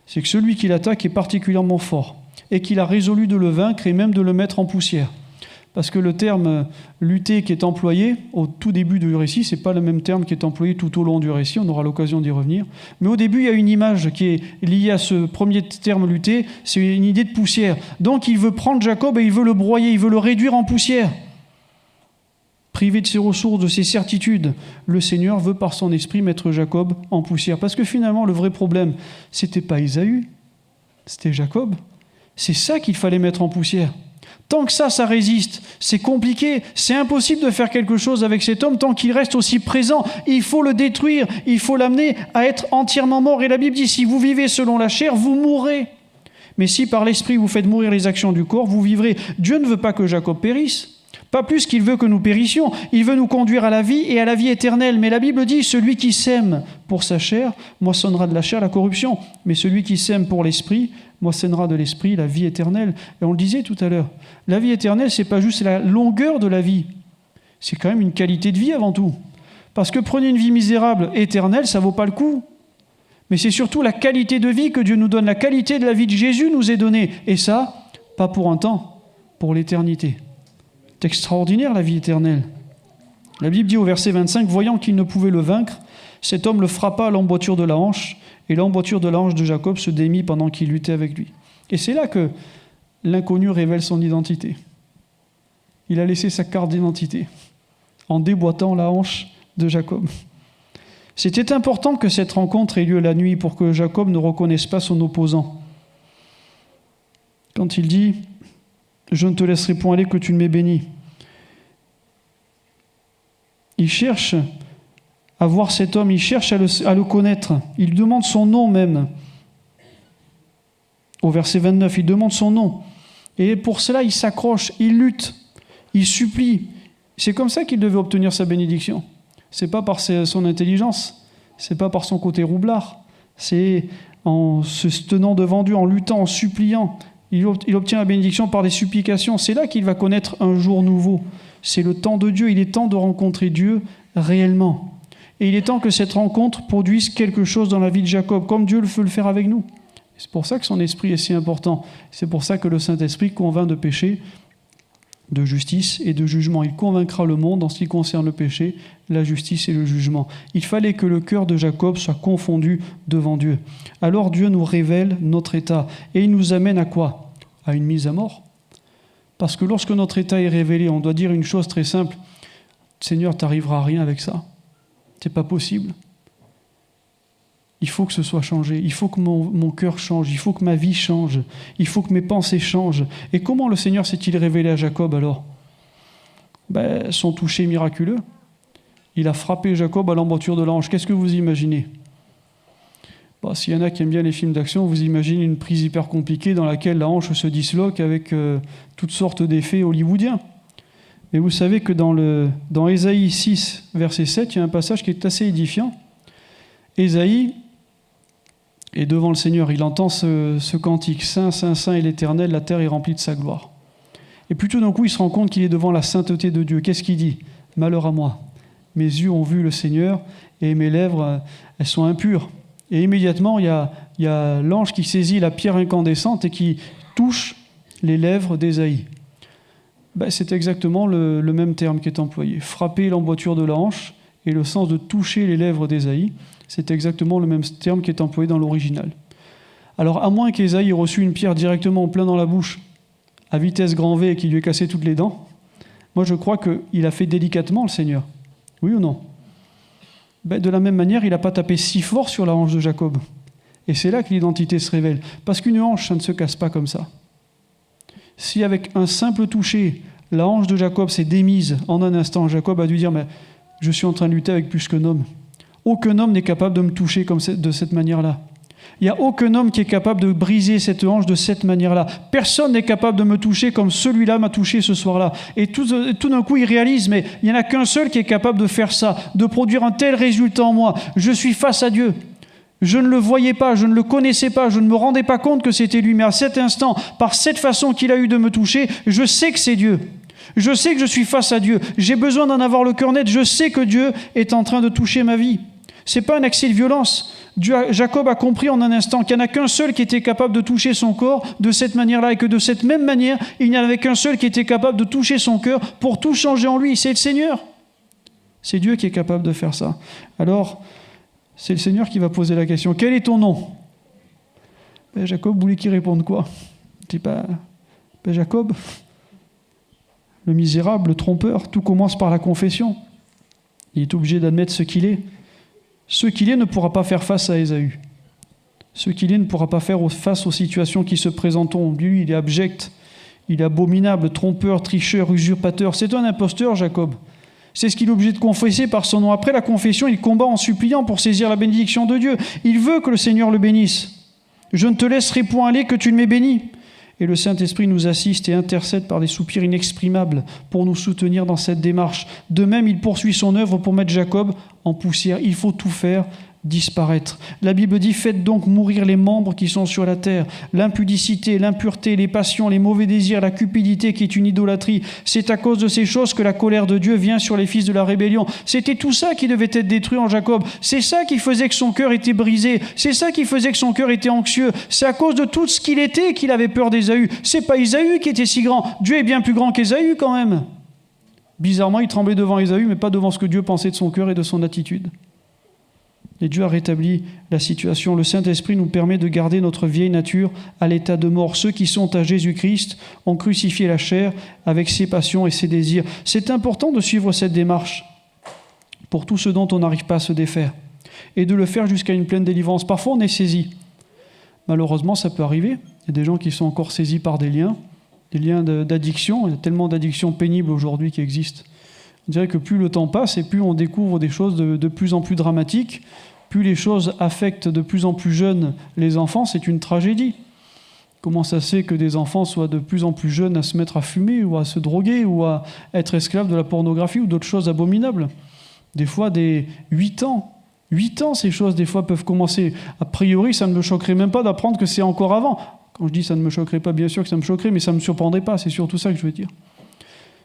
Speaker 1: c'est que celui qui l'attaque est particulièrement fort et qu'il a résolu de le vaincre et même de le mettre en poussière. Parce que le terme « lutter » qui est employé au tout début du récit, ce n'est pas le même terme qui est employé tout au long du récit, on aura l'occasion d'y revenir. Mais au début, il y a une image qui est liée à ce premier terme « lutter », c'est une idée de poussière. Donc il veut prendre Jacob et il veut le broyer, il veut le réduire en poussière. Privé de ses ressources, de ses certitudes, le Seigneur veut par son esprit mettre Jacob en poussière. Parce que finalement, le vrai problème, c'était pas Ésaü, c'était Jacob. C'est ça qu'il fallait mettre en poussière. Tant que ça résiste, c'est compliqué, c'est impossible de faire quelque chose avec cet homme tant qu'il reste aussi présent. Il faut le détruire, il faut l'amener à être entièrement mort. Et la Bible dit, si vous vivez selon la chair, vous mourrez. Mais si par l'esprit vous faites mourir les actions du corps, vous vivrez. Dieu ne veut pas que Jacob périsse. Pas plus qu'il veut que nous périssions. Il veut nous conduire à la vie et à la vie éternelle. Mais la Bible dit, celui qui sème pour sa chair, moissonnera de la chair la corruption. Mais celui qui sème pour l'esprit, moissonnera de l'esprit la vie éternelle. Et on le disait tout à l'heure, la vie éternelle, ce n'est pas juste la longueur de la vie. C'est quand même une qualité de vie avant tout. Parce que prenez une vie misérable éternelle, ça ne vaut pas le coup. Mais c'est surtout la qualité de vie que Dieu nous donne. La qualité de la vie de Jésus nous est donnée. Et ça, pas pour un temps, pour l'éternité. C'est extraordinaire la vie éternelle. La Bible dit au verset 25, voyant qu'il ne pouvait le vaincre, cet homme le frappa à l'emboîture de la hanche, et l'emboîture de la hanche de Jacob se démit pendant qu'il luttait avec lui. Et c'est là que l'inconnu révèle son identité. Il a laissé sa carte d'identité en déboîtant la hanche de Jacob. C'était important que cette rencontre ait lieu la nuit pour que Jacob ne reconnaisse pas son opposant. Quand il dit « Je ne te laisserai point aller que tu ne m'aies béni », il cherche à voir cet homme, il cherche à le connaître. Il demande son nom même. Au verset 29, il demande son nom. Et pour cela, il s'accroche, il lutte, il supplie. C'est comme ça qu'il devait obtenir sa bénédiction. Ce n'est pas par son intelligence, ce n'est pas par son côté roublard. C'est en se tenant devant Dieu, en luttant, en suppliant. Il obtient la bénédiction par des supplications. C'est là qu'il va connaître un jour nouveau. C'est le temps de Dieu. Il est temps de rencontrer Dieu réellement. Et il est temps que cette rencontre produise quelque chose dans la vie de Jacob, comme Dieu veut le faire avec nous. C'est pour ça que son esprit est si important. C'est pour ça que le Saint-Esprit convainc de péché, de justice et de jugement. Il convaincra le monde en ce qui concerne le péché, la justice et le jugement. Il fallait que le cœur de Jacob soit confondu devant Dieu. Alors Dieu nous révèle notre état. Et il nous amène à quoi ? À une mise à mort. Parce que lorsque notre état est révélé, on doit dire une chose très simple. Seigneur, tu n'arriveras à rien avec ça. C'est pas possible. Il faut que ce soit changé. Il faut que mon cœur change. Il faut que ma vie change. Il faut que mes pensées changent. Et comment le Seigneur s'est-il révélé à Jacob alors ? Son toucher miraculeux. Il a frappé Jacob à l'emboîture de la hanche. Qu'est-ce que vous imaginez ? S'il y en a qui aiment bien les films d'action, vous imaginez une prise hyper compliquée dans laquelle la hanche se disloque avec toutes sortes d'effets hollywoodiens. Mais vous savez que dans Ésaïe 6, verset 7, il y a un passage qui est assez édifiant. Ésaïe est devant le Seigneur, il entend ce cantique, « Saint, Saint, Saint est l'Éternel, la terre est remplie de sa gloire ». Et puis tout d'un coup, il se rend compte qu'il est devant la sainteté de Dieu. Qu'est-ce qu'il dit ? « Malheur à moi, mes yeux ont vu le Seigneur et mes lèvres, elles sont impures ». Et immédiatement, il y a il y a l'ange qui saisit la pierre incandescente et qui touche les lèvres d'Ésaïe. C'est exactement le même terme qui est employé. Frapper l'emboîture de la hanche et le sens de toucher les lèvres d'Ésaïe, c'est exactement le même terme qui est employé dans l'original. Alors, à moins qu'Ésaïe ait reçu une pierre directement plein dans la bouche, à vitesse grand V et qu'il lui ait cassé toutes les dents, moi je crois qu'il a fait délicatement le Seigneur. Oui ou non ? De la même manière, il n'a pas tapé si fort sur la hanche de Jacob. Et c'est là que l'identité se révèle. Parce qu'une hanche, ça ne se casse pas comme ça. Si avec un simple toucher, la hanche de Jacob s'est démise en un instant, Jacob a dû dire « Mais je suis en train de lutter avec plus qu'un homme. Aucun homme n'est capable de me toucher de cette manière-là. Il n'y a aucun homme qui est capable de briser cette hanche de cette manière-là. Personne n'est capable de me toucher comme celui-là m'a touché ce soir-là. » Et tout d'un coup, il réalise « Mais il n'y en a qu'un seul qui est capable de faire ça, de produire un tel résultat en moi. Je suis face à Dieu. » Je ne le voyais pas, je ne le connaissais pas, je ne me rendais pas compte que c'était lui. Mais à cet instant, par cette façon qu'il a eu de me toucher, je sais que c'est Dieu. Je sais que je suis face à Dieu. J'ai besoin d'en avoir le cœur net. Je sais que Dieu est en train de toucher ma vie. Ce n'est pas un accès de violence. Jacob a compris en un instant qu'il n'y en a qu'un seul qui était capable de toucher son corps de cette manière-là et que de cette même manière, il n'y en avait qu'un seul qui était capable de toucher son cœur pour tout changer en lui. C'est le Seigneur. C'est Dieu qui est capable de faire ça. Alors, c'est le Seigneur qui va poser la question. Quel est ton nom ? Jacob voulait qu'il réponde quoi ? Il dit Jacob, le misérable, le trompeur, tout commence par la confession. Il est obligé d'admettre ce qu'il est. Ce qu'il est ne pourra pas faire face à Ésaü. Ce qu'il est ne pourra pas faire face aux situations qui se présenteront. Lui, il est abject, il est abominable, trompeur, tricheur, usurpateur. C'est un imposteur, Jacob. C'est ce qu'il est obligé de confesser par son nom. Après la confession, il combat en suppliant pour saisir la bénédiction de Dieu. Il veut que le Seigneur le bénisse. « Je ne te laisserai point aller que tu ne m'aies béni. » Et le Saint-Esprit nous assiste et intercède par des soupirs inexprimables pour nous soutenir dans cette démarche. De même, il poursuit son œuvre pour mettre Jacob en poussière. Il faut tout faire disparaître. La Bible dit « Faites donc mourir les membres qui sont sur la terre, l'impudicité, l'impureté, les passions, les mauvais désirs, la cupidité qui est une idolâtrie. C'est à cause de ces choses que la colère de Dieu vient sur les fils de la rébellion. » C'était tout ça qui devait être détruit en Jacob. C'est ça qui faisait que son cœur était brisé. C'est ça qui faisait que son cœur était anxieux. C'est à cause de tout ce qu'il était qu'il avait peur d'Ésaü. C'est pas Ésaü qui était si grand. Dieu est bien plus grand qu'Ésaü quand même. Bizarrement, il tremblait devant Ésaü, mais pas devant ce que Dieu pensait de son cœur et de son attitude. Et Dieu a rétabli la situation. Le Saint-Esprit nous permet de garder notre vieille nature à l'état de mort. Ceux qui sont à Jésus-Christ ont crucifié la chair avec ses passions et ses désirs. C'est important de suivre cette démarche pour tout ce dont on n'arrive pas à se défaire et de le faire jusqu'à une pleine délivrance. Parfois, on est saisi. Malheureusement, ça peut arriver. Il y a des gens qui sont encore saisis par des liens d'addiction. Il y a tellement d'addictions pénibles aujourd'hui qui existent. On dirait que plus le temps passe et plus on découvre des choses de plus en plus dramatiques, plus les choses affectent de plus en plus jeunes les enfants, c'est une tragédie. Comment ça se fait que des enfants soient de plus en plus jeunes à se mettre à fumer ou à se droguer ou à être esclaves de la pornographie ou d'autres choses abominables ? Des fois, des 8 ans. 8 ans, ces choses, des fois, peuvent commencer. A priori, ça ne me choquerait même pas d'apprendre que c'est encore avant. Quand je dis ça ne me choquerait pas, bien sûr que ça me choquerait, mais ça ne me surprendrait pas, c'est surtout ça que je veux dire.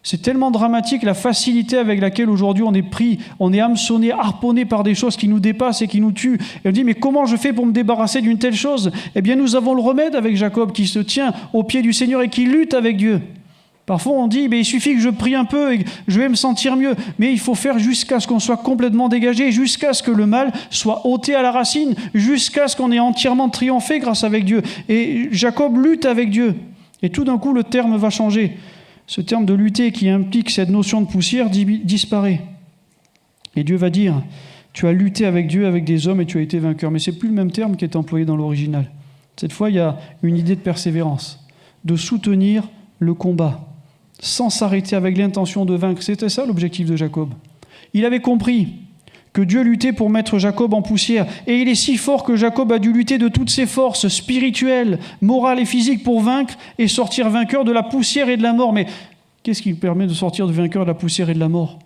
Speaker 1: C'est tellement dramatique la facilité avec laquelle aujourd'hui on est pris, on est hameçonné, harponné par des choses qui nous dépassent et qui nous tuent. Et on dit, mais comment je fais pour me débarrasser d'une telle chose ? Eh bien, nous avons le remède avec Jacob qui se tient au pied du Seigneur et qui lutte avec Dieu. Parfois, on dit, il suffit que je prie un peu et je vais me sentir mieux. Mais il faut faire jusqu'à ce qu'on soit complètement dégagé, jusqu'à ce que le mal soit ôté à la racine, jusqu'à ce qu'on ait entièrement triomphé grâce avec Dieu. Et Jacob lutte avec Dieu. Et tout d'un coup, le terme va changer. Ce terme de lutter qui implique cette notion de poussière disparaît. Et Dieu va dire, tu as lutté avec Dieu, avec des hommes et tu as été vainqueur. Mais ce n'est plus le même terme qui est employé dans l'original. Cette fois, il y a une idée de persévérance, de soutenir le combat, sans s'arrêter avec l'intention de vaincre. C'était ça l'objectif de Jacob. Il avait compris que Dieu luttait pour mettre Jacob en poussière. Et il est si fort que Jacob a dû lutter de toutes ses forces spirituelles, morales et physiques pour vaincre et sortir vainqueur de la poussière et de la mort. Mais qu'est-ce qui permet de sortir de vainqueur de la poussière et de la mort ?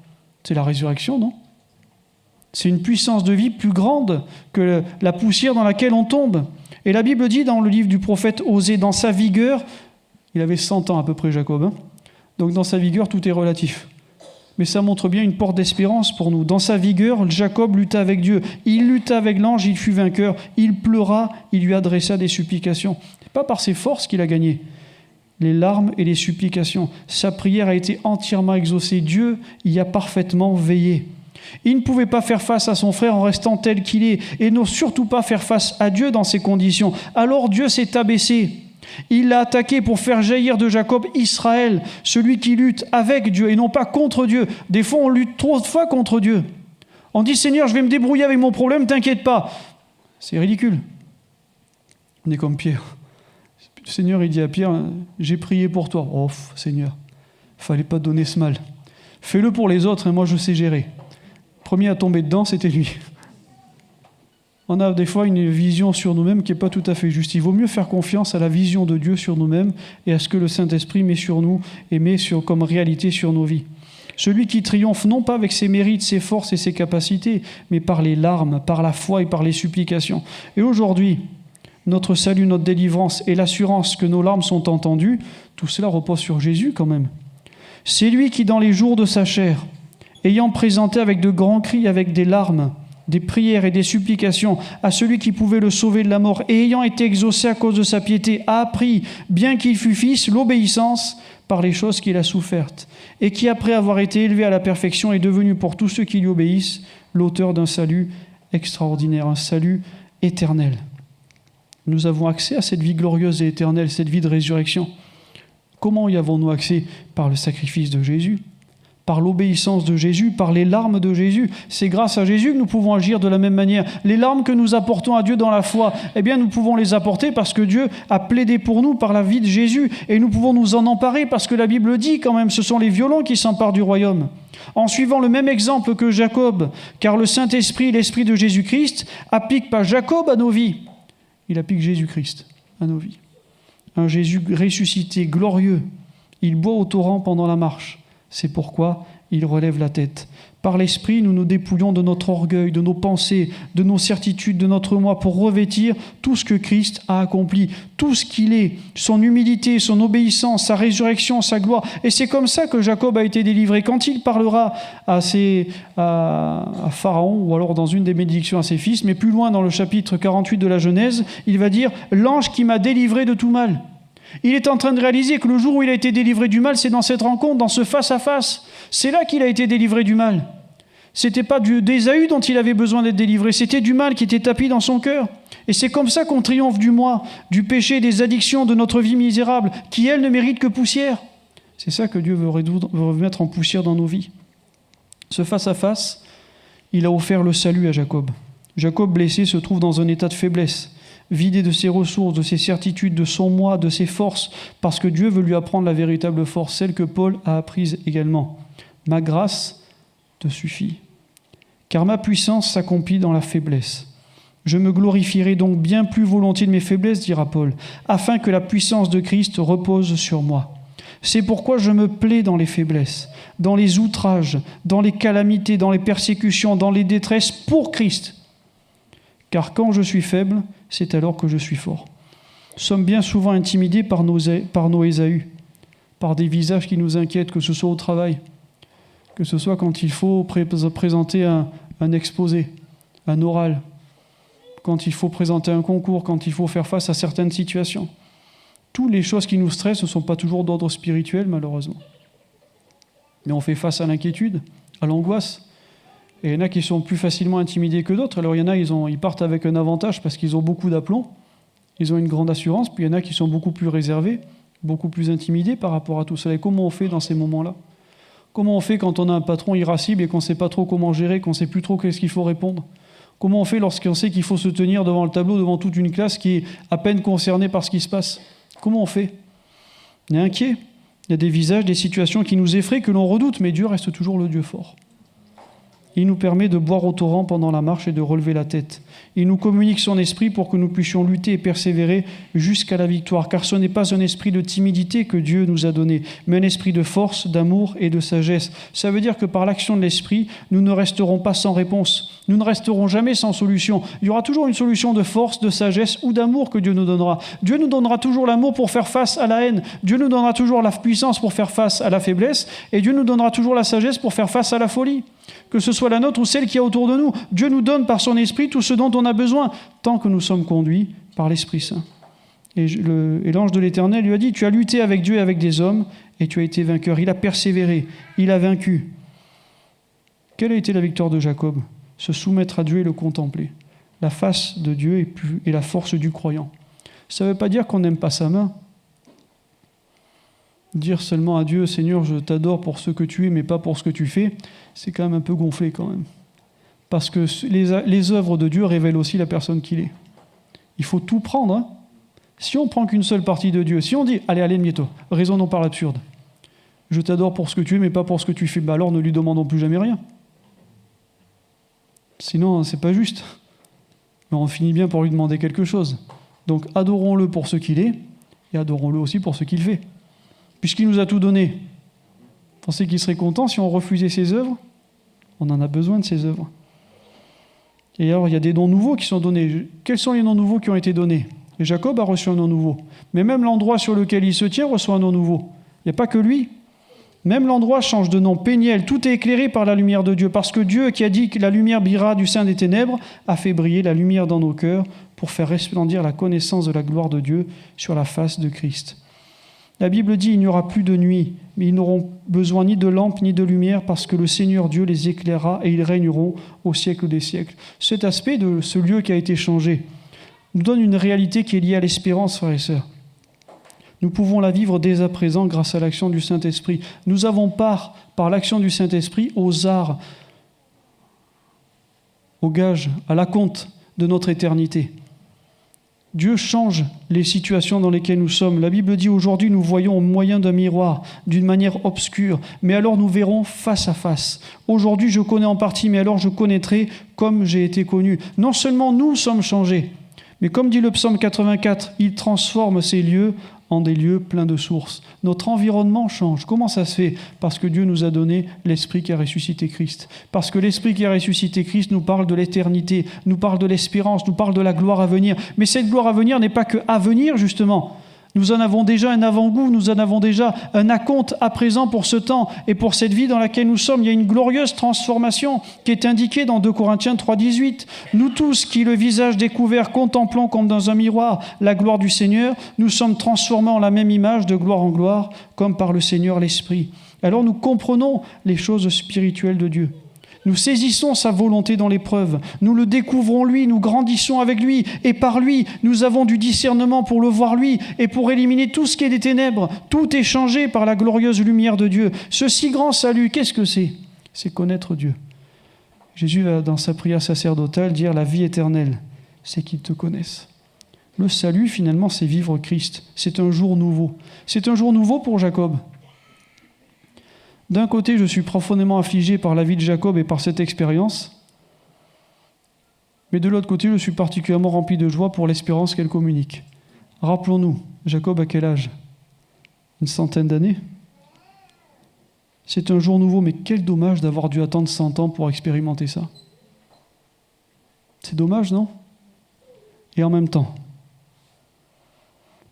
Speaker 1: C'est la résurrection, non ? C'est une puissance de vie plus grande que la poussière dans laquelle on tombe. Et la Bible dit dans le livre du prophète Osée, dans sa vigueur, il avait 100 ans à peu près Jacob, donc dans sa vigueur tout est relatif. mais ça montre bien une porte d'espérance pour nous. Dans sa vigueur, Jacob lutta avec Dieu. Il lutta avec l'ange, il fut vainqueur. Il pleura, il lui adressa des supplications. Ce n'est pas par ses forces qu'il a gagné. Les larmes et les supplications. Sa prière a été entièrement exaucée. Dieu y a parfaitement veillé. Il ne pouvait pas faire face à son frère en restant tel qu'il est, et ne surtout pas faire face à Dieu dans ces conditions. Alors Dieu s'est abaissé. Il l'a attaqué pour faire jaillir de Jacob Israël, celui qui lutte avec Dieu et non pas contre Dieu. Des fois, on lutte trop de fois contre Dieu. On dit, Seigneur, je vais me débrouiller avec mon problème, t'inquiète pas. C'est ridicule. On est comme Pierre. Le Seigneur, il dit à Pierre, j'ai prié pour toi. Oh, Seigneur, il ne fallait pas te donner ce mal. Fais-le pour les autres et moi, je sais gérer. Le premier à tomber dedans, c'était lui. On a des fois une vision sur nous-mêmes qui n'est pas tout à fait juste. Il vaut mieux faire confiance à la vision de Dieu sur nous-mêmes et à ce que le Saint-Esprit met sur nous et met comme réalité sur nos vies. Celui qui triomphe non pas avec ses mérites, ses forces et ses capacités, mais par les larmes, par la foi et par les supplications. Et aujourd'hui, notre salut, notre délivrance et l'assurance que nos larmes sont entendues, tout cela repose sur Jésus quand même. C'est lui qui, dans les jours de sa chair, ayant présenté avec de grands cris, avec des larmes, des prières et des supplications à celui qui pouvait le sauver de la mort, et ayant été exaucé à cause de sa piété, a appris, bien qu'il fût fils, l'obéissance par les choses qu'il a souffertes, et qui, après avoir été élevé à la perfection, est devenu pour tous ceux qui lui obéissent l'auteur d'un salut extraordinaire, un salut éternel. Nous avons accès à cette vie glorieuse et éternelle, cette vie de résurrection. Comment y avons-nous accès? Par le sacrifice de Jésus, par l'obéissance de Jésus, par les larmes de Jésus. C'est grâce à Jésus que nous pouvons agir de la même manière. Les larmes que nous apportons à Dieu dans la foi, eh bien nous pouvons les apporter parce que Dieu a plaidé pour nous par la vie de Jésus. Et nous pouvons nous en emparer parce que la Bible dit quand même, ce sont les violents qui s'emparent du royaume. En suivant le même exemple que Jacob, car le Saint-Esprit, l'Esprit de Jésus-Christ, applique pas Jacob à nos vies, il applique Jésus-Christ à nos vies. Un Jésus ressuscité, glorieux. Il boit au torrent pendant la marche. C'est pourquoi il relève la tête. Par l'Esprit, nous nous dépouillons de notre orgueil, de nos pensées, de nos certitudes, de notre moi, pour revêtir tout ce que Christ a accompli, tout ce qu'il est, son humilité, son obéissance, sa résurrection, sa gloire. Et c'est comme ça que Jacob a été délivré. Quand il parlera à Pharaon, ou alors dans une des bénédictions à ses fils, mais plus loin dans le chapitre 48 de la Genèse, il va dire « L'ange qui m'a délivré de tout mal ». Il est en train de réaliser que le jour où il a été délivré du mal, c'est dans cette rencontre, dans ce face-à-face. C'est là qu'il a été délivré du mal. Ce n'était pas d'Ésaü dont il avait besoin d'être délivré, c'était du mal qui était tapis dans son cœur. Et c'est comme ça qu'on triomphe du moi, du péché, des addictions, de notre vie misérable, qui, elle, ne mérite que poussière. C'est ça que Dieu veut remettre en poussière dans nos vies. Ce face-à-face, il a offert le salut à Jacob. Jacob, blessé, se trouve dans un état de faiblesse, vidé de ses ressources, de ses certitudes, de son moi, de ses forces, parce que Dieu veut lui apprendre la véritable force, celle que Paul a apprise également. Ma grâce te suffit, car ma puissance s'accomplit dans la faiblesse. Je me glorifierai donc bien plus volontiers de mes faiblesses, dira Paul, afin que la puissance de Christ repose sur moi. C'est pourquoi je me plais dans les faiblesses, dans les outrages, dans les calamités, dans les persécutions, dans les détresses pour Christ. Car quand je suis faible, c'est alors que je suis fort. Nous sommes bien souvent intimidés par nos Ésaü, par des visages qui nous inquiètent, que ce soit au travail, que ce soit quand il faut présenter un exposé, un oral, quand il faut présenter un concours, quand il faut faire face à certaines situations. Toutes les choses qui nous stressent ne sont pas toujours d'ordre spirituel, malheureusement. Mais on fait face à l'inquiétude, à l'angoisse. Et il y en a qui sont plus facilement intimidés que d'autres. Alors il y en a, ils partent avec un avantage parce qu'ils ont beaucoup d'aplomb, ils ont une grande assurance, puis il y en a qui sont beaucoup plus réservés, beaucoup plus intimidés par rapport à tout cela. Et comment on fait dans ces moments-là? Comment on fait quand on a un patron irascible et qu'on ne sait pas trop comment gérer, qu'on ne sait plus trop qu'est-ce qu'il faut répondre? Comment on fait lorsqu'on sait qu'il faut se tenir devant le tableau, devant toute une classe qui est à peine concernée par ce qui se passe? Comment on fait? On est inquiet. Il y a des visages, des situations qui nous effraient, que l'on redoute, mais Dieu reste toujours le Dieu fort. Il nous permet de boire au torrent pendant la marche et de relever la tête. Il nous communique son esprit pour que nous puissions lutter et persévérer jusqu'à la victoire. Car ce n'est pas un esprit de timidité que Dieu nous a donné, mais un esprit de force, d'amour et de sagesse. Ça veut dire que par l'action de l'esprit, nous ne resterons pas sans réponse. Nous ne resterons jamais sans solution. Il y aura toujours une solution de force, de sagesse ou d'amour que Dieu nous donnera. Dieu nous donnera toujours l'amour pour faire face à la haine. Dieu nous donnera toujours la puissance pour faire face à la faiblesse. Et Dieu nous donnera toujours la sagesse pour faire face à la folie. Que ce soit la nôtre ou celle qui est autour de nous, Dieu nous donne par son esprit tout ce dont on a besoin, tant que nous sommes conduits par l'Esprit Saint. Et l'ange de l'Éternel lui a dit, tu as lutté avec Dieu et avec des hommes, et tu as été vainqueur. Il a persévéré, il a vaincu. Quelle a été la victoire de Jacob? Se soumettre à Dieu et le contempler. La face de Dieu et la force du croyant. Ça ne veut pas dire qu'on n'aime pas sa main. Dire seulement à Dieu, Seigneur, je t'adore pour ce que tu es, mais pas pour ce que tu fais, c'est quand même un peu gonflé quand même. Parce que les œuvres de Dieu révèlent aussi la personne qu'il est. Il faut tout prendre. Hein. Si on prend qu'une seule partie de Dieu, si on dit, allez, Mieto, raisonnons par l'absurde. Je t'adore pour ce que tu es, mais pas pour ce que tu fais, bah alors ne lui demandons plus jamais rien. Sinon, c'est pas juste. Mais on finit bien pour lui demander quelque chose. Donc adorons-le pour ce qu'il est, et adorons-le aussi pour ce qu'il fait. Puisqu'il nous a tout donné, pensez qu'il serait content si on refusait ses œuvres? On en a besoin de ses œuvres. Et alors, il y a des dons nouveaux qui sont donnés. Quels sont les dons nouveaux qui ont été donnés? Et Jacob a reçu un don nouveau. Mais même l'endroit sur lequel il se tient reçoit un don nouveau. Il n'y a pas que lui. Même l'endroit change de nom. Péniel, tout est éclairé par la lumière de Dieu. Parce que Dieu, qui a dit que la lumière brillera du sein des ténèbres, a fait briller la lumière dans nos cœurs pour faire resplendir la connaissance de la gloire de Dieu sur la face de Christ. La Bible dit, il n'y aura plus de nuit, mais ils n'auront besoin ni de lampe ni de lumière parce que le Seigneur Dieu les éclairera et ils régneront au siècle des siècles. Cet aspect de ce lieu qui a été changé nous donne une réalité qui est liée à l'espérance, frères et sœurs. Nous pouvons la vivre dès à présent grâce à l'action du Saint-Esprit. Nous avons part, par l'action du Saint-Esprit, aux arts, aux gages, à l'acompte de notre éternité. Dieu change les situations dans lesquelles nous sommes. La Bible dit aujourd'hui, nous voyons au moyen d'un miroir, d'une manière obscure, mais alors nous verrons face à face. Aujourd'hui, je connais en partie, mais alors je connaîtrai comme j'ai été connu. Non seulement nous sommes changés, mais comme dit le psaume 84, il transforme ces lieux en des lieux pleins de sources. Notre environnement change. Comment ça se fait? Parce que Dieu nous a donné l'Esprit qui a ressuscité Christ. Parce que l'Esprit qui a ressuscité Christ nous parle de l'éternité, nous parle de l'espérance, nous parle de la gloire à venir. Mais cette gloire à venir n'est pas que à venir, justement. Nous en avons déjà un avant-goût, nous en avons déjà un acompte à présent pour ce temps et pour cette vie dans laquelle nous sommes. Il y a une glorieuse transformation qui est indiquée dans 2 Corinthiens 3,18. Nous tous qui, le visage découvert, contemplons comme dans un miroir la gloire du Seigneur, nous sommes transformés en la même image de gloire en gloire, comme par le Seigneur l'Esprit. Alors nous comprenons les choses spirituelles de Dieu. Nous saisissons sa volonté dans l'épreuve. Nous le découvrons lui, nous grandissons avec lui. Et par lui, nous avons du discernement pour le voir lui et pour éliminer tout ce qui est des ténèbres. Tout est changé par la glorieuse lumière de Dieu. Ce si grand salut, qu'est-ce que c'est? C'est connaître Dieu. Jésus va, dans sa prière sacerdotale, dire la vie éternelle, c'est qu'ils te connaissent. Le salut, finalement, c'est vivre Christ. C'est un jour nouveau. C'est un jour nouveau pour Jacob. D'un côté, je suis profondément affligé par la vie de Jacob et par cette expérience, mais de l'autre côté, je suis particulièrement rempli de joie pour l'espérance qu'elle communique. Rappelons-nous, Jacob a quel âge? Une centaine d'années? C'est un jour nouveau, mais quel dommage d'avoir dû attendre 100 ans pour expérimenter ça. C'est dommage, non? Et en même temps,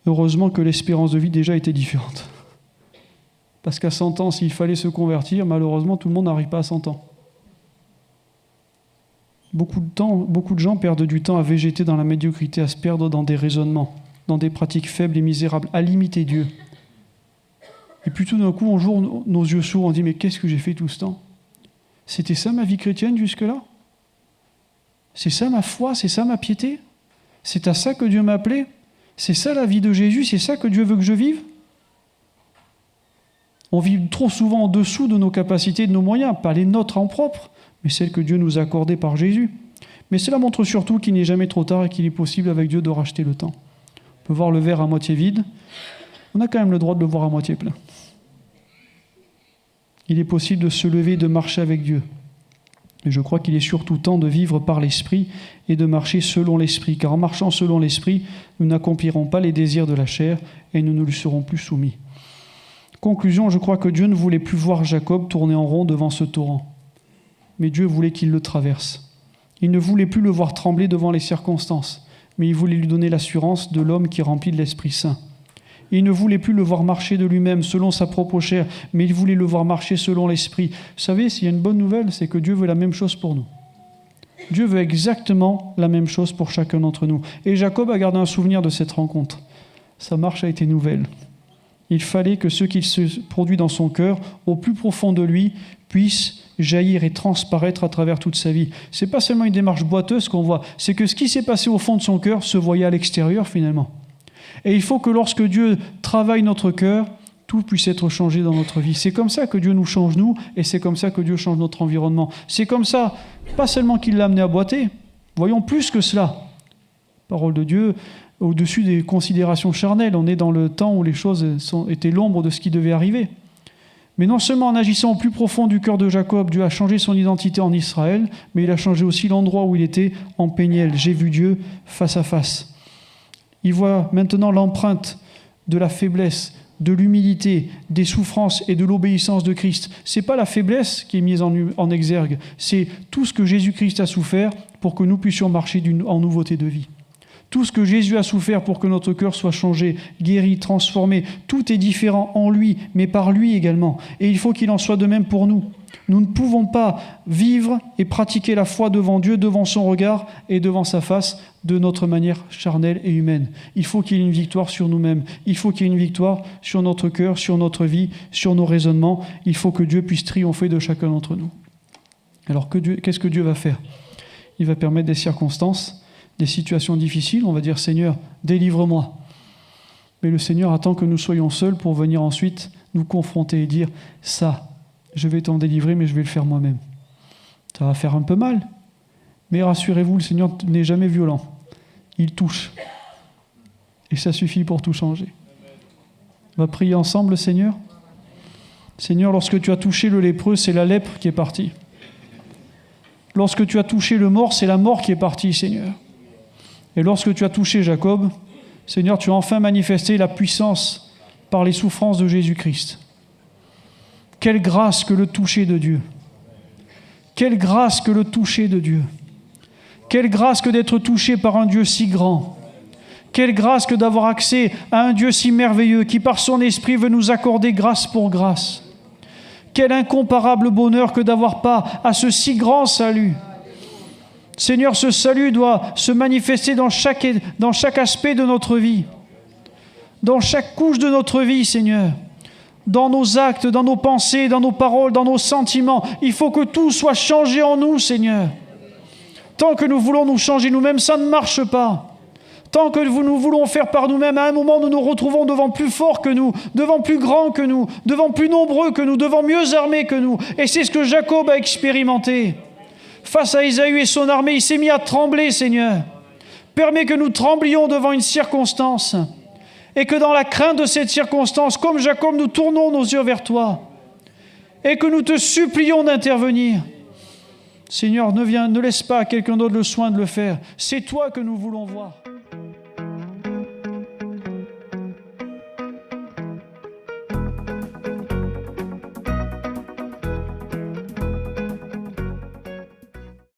Speaker 1: heureusement que l'espérance de vie déjà était différente. Parce qu'à 100 ans, s'il fallait se convertir, malheureusement, tout le monde n'arrive pas à 100 ans. Beaucoup de gens perdent du temps à végéter dans la médiocrité, à se perdre dans des raisonnements, dans des pratiques faibles et misérables, à limiter Dieu. Et puis tout d'un coup, un jour, nos yeux s'ouvrent, on dit « Mais qu'est-ce que j'ai fait tout ce temps? C'était ça ma vie chrétienne jusque-là? C'est ça ma foi? C'est ça ma piété? C'est à ça que Dieu m'a appelé? C'est ça la vie de Jésus? C'est ça que Dieu veut que je vive ?» On vit trop souvent en dessous de nos capacités et de nos moyens, pas les nôtres en propre, mais celles que Dieu nous a accordées par Jésus. Mais cela montre surtout qu'il n'est jamais trop tard et qu'il est possible avec Dieu de racheter le temps. On peut voir le verre à moitié vide, on a quand même le droit de le voir à moitié plein. Il est possible de se lever et de marcher avec Dieu. Et je crois qu'il est surtout temps de vivre par l'Esprit et de marcher selon l'Esprit, car en marchant selon l'Esprit, nous n'accomplirons pas les désirs de la chair et nous ne lui serons plus soumis. Conclusion, je crois que Dieu ne voulait plus voir Jacob tourner en rond devant ce torrent, mais Dieu voulait qu'il le traverse. Il ne voulait plus le voir trembler devant les circonstances, mais il voulait lui donner l'assurance de l'homme qui est rempli de l'Esprit Saint. Il ne voulait plus le voir marcher de lui-même selon sa propre chair, mais il voulait le voir marcher selon l'Esprit. Vous savez, s'il y a une bonne nouvelle, c'est que Dieu veut la même chose pour nous. Dieu veut exactement la même chose pour chacun d'entre nous. Et Jacob a gardé un souvenir de cette rencontre. Sa marche a été nouvelle. Il fallait que ce qui se produit dans son cœur, au plus profond de lui, puisse jaillir et transparaître à travers toute sa vie. Ce n'est pas seulement une démarche boiteuse qu'on voit, c'est que ce qui s'est passé au fond de son cœur se voyait à l'extérieur finalement. Et il faut que lorsque Dieu travaille notre cœur, tout puisse être changé dans notre vie. C'est comme ça que Dieu nous change, nous, et c'est comme ça que Dieu change notre environnement. C'est comme ça, pas seulement qu'il l'a amené à boiter, voyons plus que cela. Parole de Dieu, au-dessus des considérations charnelles, on est dans le temps où les choses étaient l'ombre de ce qui devait arriver. Mais non seulement en agissant au plus profond du cœur de Jacob, Dieu a changé son identité en Israël, mais il a changé aussi l'endroit où il était, en Péniel. J'ai vu Dieu face à face. Il voit maintenant l'empreinte de la faiblesse, de l'humilité, des souffrances et de l'obéissance de Christ. Ce n'est pas la faiblesse qui est mise en exergue, c'est tout ce que Jésus-Christ a souffert pour que nous puissions marcher en nouveauté de vie. Tout ce que Jésus a souffert pour que notre cœur soit changé, guéri, transformé, tout est différent en lui, mais par lui également. Et il faut qu'il en soit de même pour nous. Nous ne pouvons pas vivre et pratiquer la foi devant Dieu, devant son regard et devant sa face de notre manière charnelle et humaine. Il faut qu'il y ait une victoire sur nous-mêmes. Il faut qu'il y ait une victoire sur notre cœur, sur notre vie, sur nos raisonnements. Il faut que Dieu puisse triompher de chacun d'entre nous. Alors qu'est-ce que Dieu va faire ? Il va permettre des circonstances, des situations difficiles. On va dire, Seigneur, délivre-moi. Mais le Seigneur attend que nous soyons seuls pour venir ensuite nous confronter et dire, ça, je vais t'en délivrer, mais je vais le faire moi-même. Ça va faire un peu mal, mais rassurez-vous, le Seigneur n'est jamais violent. Il touche. Et ça suffit pour tout changer. On va prier ensemble, Seigneur. Seigneur, lorsque tu as touché le lépreux, c'est la lèpre qui est partie. Lorsque tu as touché le mort, c'est la mort qui est partie, Seigneur. Et lorsque tu as touché Jacob, Seigneur, tu as enfin manifesté la puissance par les souffrances de Jésus-Christ. Quelle grâce que le toucher de Dieu. Quelle grâce que le toucher de Dieu. Quelle grâce que d'être touché par un Dieu si grand. Quelle grâce que d'avoir accès à un Dieu si merveilleux qui par son esprit veut nous accorder grâce pour grâce. Quel incomparable bonheur que d'avoir part à ce si grand salut. Seigneur, ce salut doit se manifester dans chaque aspect de notre vie, dans chaque couche de notre vie, Seigneur. Dans nos actes, dans nos pensées, dans nos paroles, dans nos sentiments. Il faut que tout soit changé en nous, Seigneur. Tant que nous voulons nous changer nous-mêmes, ça ne marche pas. Tant que nous voulons faire par nous-mêmes, à un moment, nous nous retrouvons devant plus fort que nous, devant plus grand que nous, devant plus nombreux que nous, devant mieux armés que nous. Et c'est ce que Jacob a expérimenté. Face à Ésaü et son armée, il s'est mis à trembler, Seigneur. Permets que nous tremblions devant une circonstance. Et que dans la crainte de cette circonstance, comme Jacob, nous tournons nos yeux vers toi. Et que nous te supplions d'intervenir. Seigneur, ne laisse pas à quelqu'un d'autre le soin de le faire. C'est toi que nous voulons voir.